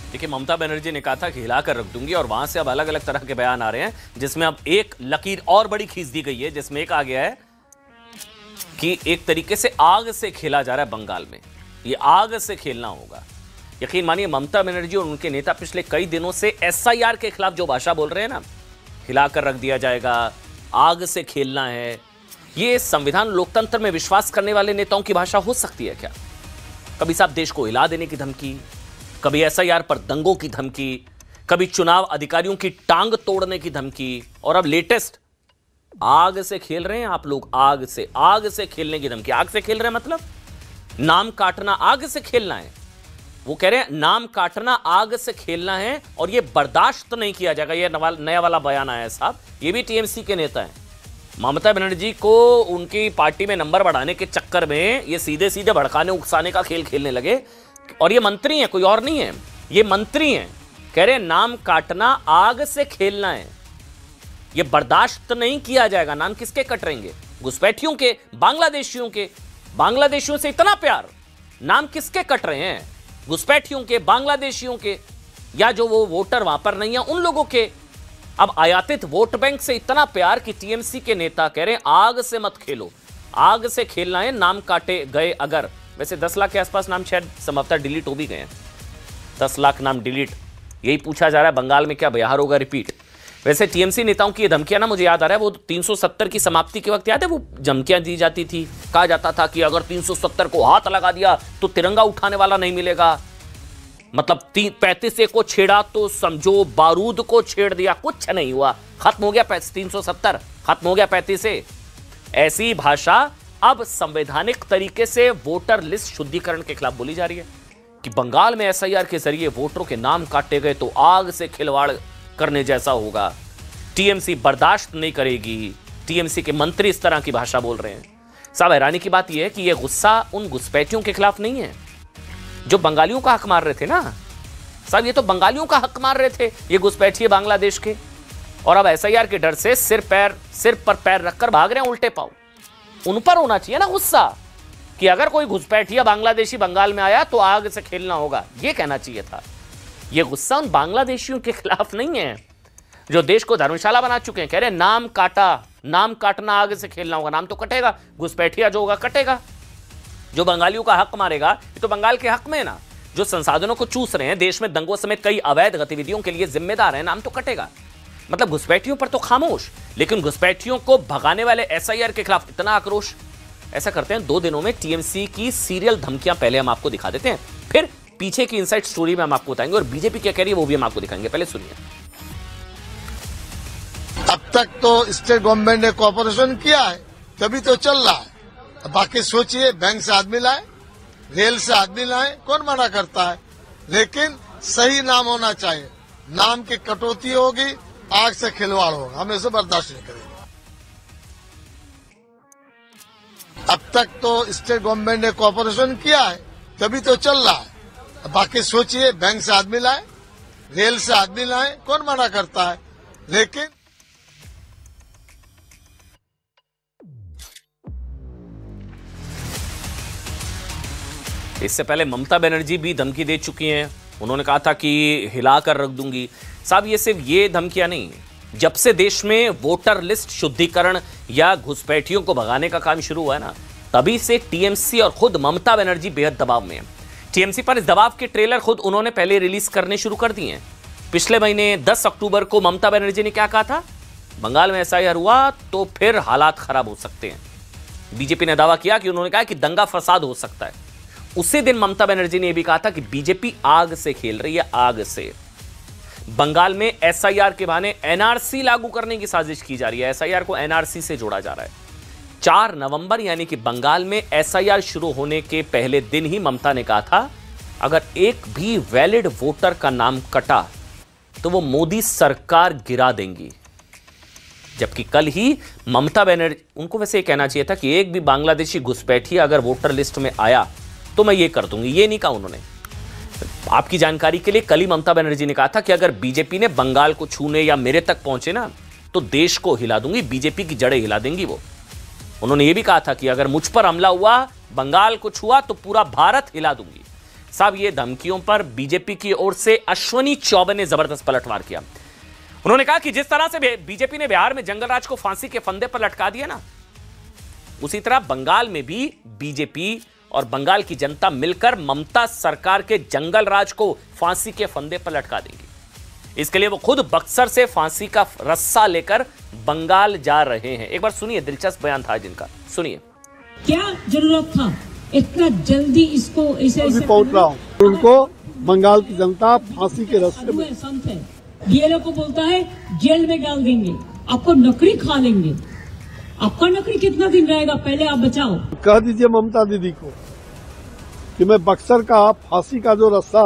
देखिए, ममता बनर्जी ने कहा था कि हिलाकर रख दूंगी, और वहां से अब अलग अलग तरह के बयान आ रहे हैं, जिसमें अब एक लकीर और बड़ी खींच दी गई है, जिसमें एक आ गया है कि एक तरीके से आग से खेला जा रहा है बंगाल में। ये आग से खेलना होगा। यकीन मानिए, ममता बनर्जी और उनके नेता पिछले कई दिनों से एसआईआर के खिलाफ जो भाषा बोल रहे हैं ना, हिलाकर रख दिया जाएगा, आग से खेलना है, ये संविधान लोकतंत्र में विश्वास करने वाले नेताओं की भाषा हो सकती है क्या? कभी साहब देश को हिला देने की धमकी, कभी एसआईआर पर दंगों की धमकी, कभी चुनाव अधिकारियों की टांग तोड़ने की धमकी, और अब लेटेस्ट आग से खेल रहे हैं आप लोग। आग से खेलने की धमकी। आग से खेल रहे हैं मतलब नाम काटना, आग से खेलना है। वो कह रहे हैं नाम काटना, आग से खेलना है, और ये बर्दाश्त नहीं किया जाएगा। ये नया वाला बयान आया है साहब। ये भी टीएमसी के नेता हैं। ममता बनर्जी को उनकी पार्टी में नंबर बढ़ाने के चक्कर में ये सीधे सीधे भड़काने उकसाने का खेल खेलने लगे। और ये मंत्री हैं, कोई और नहीं है, ये मंत्री हैं। कह रहे हैं नाम काटना, आग से खेलना है, ये बर्दाश्त नहीं किया जाएगा। नाम किसके कट रहेंगे? घुसपैठियों के, बांग्लादेशियों के। बांग्लादेशियों से इतना प्यार, नाम किसके कट रहे हैं? घुसपैठियों के, बांग्लादेशियों के, या जो वो वोटर वहां पर नहीं है उन लोगों के। अब आयातित वोट बैंक से इतना प्यार कि टीएमसी के नेता कह रहे हैं आग से मत खेलो, आग से खेलना है, नाम काटे गए अगर। वैसे 10 लाख के आसपास नाम शायद संभवतः डिलीट हो भी गए हैं। 10 लाख नाम डिलीट, यही पूछा जा रहा है बंगाल में क्या बिहार होगा रिपीट। वैसे टीएमसी नेताओं की ये धमकियां ना, मुझे याद आ रहा है वो 370 की समाप्ति के वक्त याद है वो धमकियां दी जाती थी। कहा जाता था कि अगर 370 को हाथ लगा दिया तो तिरंगा उठाने वाला नहीं मिलेगा। मतलब 35 को छेड़ा तो समझो बारूद को छेड़ दिया, कुछ नहीं हुआ, खत्म हो गया 370, खत्म हो गया 35 से। ऐसी भाषा अब संवैधानिक तरीके से वोटर लिस्ट शुद्धिकरण के खिलाफ बोली जा रही है कि बंगाल में एसआईआर के जरिए वोटरों के नाम काटे गए तो आग से खिलवाड़ करने जैसा होगा। टीएमसी बर्दाश्त नहीं करेगी। टीएमसी के मंत्री इस तरह की भाषा बोल रहे हैं। साहब हैरानी की बात यह है कि यह गुस्सा उन घुसपैठियों के खिलाफ नहीं है जो बंगालियों का हक मार रहे थे ना साहब। ये तो बंगालियों का हक मार रहे थे ये घुसपैठिए बांग्लादेश के, और अब एसआईआर के डर से सिर पर पैर रखकर भाग रहे हैं उल्टे पांव। उन पर होना चाहिए ना गुस्सा कि अगर कोई घुसपैठिया बांग्लादेशी बंगाल में आया तो आग से खेलना होगा, ये कहना चाहिए था। ये गुस्सा उन बांग्लादेशियों के खिलाफ नहीं है जो देश को धर्मशाला बना चुके हैं। कह रहे हैं नाम काटा, नाम काटना, आग से खेलना होगा। नाम तो कटेगा, घुसपैठिया जो होगा कटेगा। जो बंगालियों का हक मारेगा ये तो बंगाल के हक में है ना। जो संसाधनों को चूस रहे हैं, देश में दंगों समेत कई अवैध गतिविधियों के लिए जिम्मेदार हैं, नाम तो कटेगा। मतलब घुसपैठियों पर तो खामोश, लेकिन घुसपैठियों को भगाने वाले एसआईआर के खिलाफ इतना आक्रोश। ऐसा करते हैं 2 दिनों में टीएमसी की सीरियल धमकियां पहले हम आपको दिखा देते हैं, फिर पीछे की इनसाइड स्टोरी में हम आपको बताएंगे, और बीजेपी क्या कह रही है वो भी हम आपको दिखाएंगे। पहले सुनिए। अब तक तो स्टेट गवर्नमेंट ने कोऑपरेशन किया है, तभी तो चल रहा है। बाकी सोचिए, बैंक से आदमी लाए, रेल से आदमी लाए, कौन मना करता है? लेकिन सही नाम होना चाहिए। नाम की कटौती होगी, आग से खिलवाड़ होगा, हम इसे बर्दाश्त नहीं करेंगे। अब तक तो स्टेट गवर्नमेंट ने कोऑपरेशन किया है, तभी तो चल रहा है। बाकी सोचिए, बैंक से आदमी लाए, रेल से आदमी लाए, कौन मना करता है? लेकिन इससे पहले ममता बनर्जी भी धमकी दे चुकी हैं। उन्होंने कहा था कि हिलाकर रख दूंगी। साहब ये सिर्फ ये धमकियां नहीं, जब से देश में वोटर लिस्ट शुद्धिकरण या घुसपैठियों को भगाने का काम शुरू हुआ है ना, तभी से टीएमसी और खुद ममता बनर्जी बेहद दबाव में है। टीएमसी पर इस दबाव के ट्रेलर खुद उन्होंने पहले रिलीज करने शुरू कर दिए हैं। पिछले महीने 10 अक्टूबर को ममता बनर्जी ने क्या कहा था? बंगाल में एसआईआर हुआ तो फिर हालात खराब हो सकते हैं। बीजेपी ने दावा किया कि उन्होंने कहा कि दंगा फसाद हो सकता है। उसी दिन ममता बनर्जी ने यह भी कहा था कि बीजेपी आग से खेल रही है, आग से। बंगाल में एसआईआर के बहाने एनआरसी लागू करने की साजिश की जा रही है। एसआईआर को एनआरसी से जोड़ा जा रहा है। 4 नवंबर यानी कि बंगाल में एसआईआर शुरू होने के पहले दिन ही ममता ने कहा था अगर एक भी वैलिड वोटर का नाम कटा तो वो मोदी सरकार गिरा देंगी। जबकि कल ही ममता बनर्जी, उनको वैसे कहना चाहिए था कि एक भी बांग्लादेशी घुसपैठिया अगर वोटर लिस्ट में आया तो मैं ये कर दूंगी, ये नहीं कहा उन्होंने। आपकी जानकारी के लिए कल ही ममता बनर्जी ने कहा था कि अगर बीजेपी ने बंगाल को छूने या मेरे तक पहुंचे ना तो देश को हिला दूंगी, बीजेपी की जड़ें हिला देंगी वो। उन्होंने ये भी कहा था कि अगर मुझ पर हमला हुआ, बंगाल को छुआ तो पूरा भारत हिला दूंगी। साहब ये धमकियों पर बीजेपी की ओर से अश्वनी चौबे ने जबरदस्त पलटवार किया। उन्होंने कहा कि जिस तरह से बीजेपी ने बिहार में जंगलराज को फांसी के फंदे पर लटका दिया ना, उसी तरह बंगाल में भी बीजेपी और बंगाल की जनता मिलकर ममता सरकार के जंगलराज को फांसी के फंदे पर लटका देंगी। इसके लिए वो खुद बक्सर से फांसी का रस्सा लेकर बंगाल जा रहे हैं। एक बार सुनिए, दिलचस्प बयान था जिनका, सुनिए। क्या जरूरत था इतना जल्दी इसको इसे पहुंच रहा हूँ, उनको बंगाल की जनता फांसी के रास्ते में संत है, डीएलओ को बोलता है जेल में डाल देंगे, आपको नौकरी खा लेंगे। आपका नौकरी कितना दिन रहेगा, पहले आप बचाओ। कह दीजिए ममता दीदी को कि मैं बक्सर का फांसी का जो रास्ता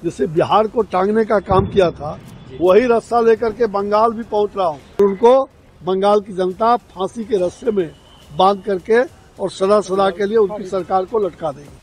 जिसे बिहार को टांगने का काम किया था, वही रास्ता लेकर के बंगाल भी पहुंच रहा हूँ। उनको बंगाल की जनता फांसी के रास्ते में बांध करके और सदा सदा के लिए उनकी सरकार को लटका देगी।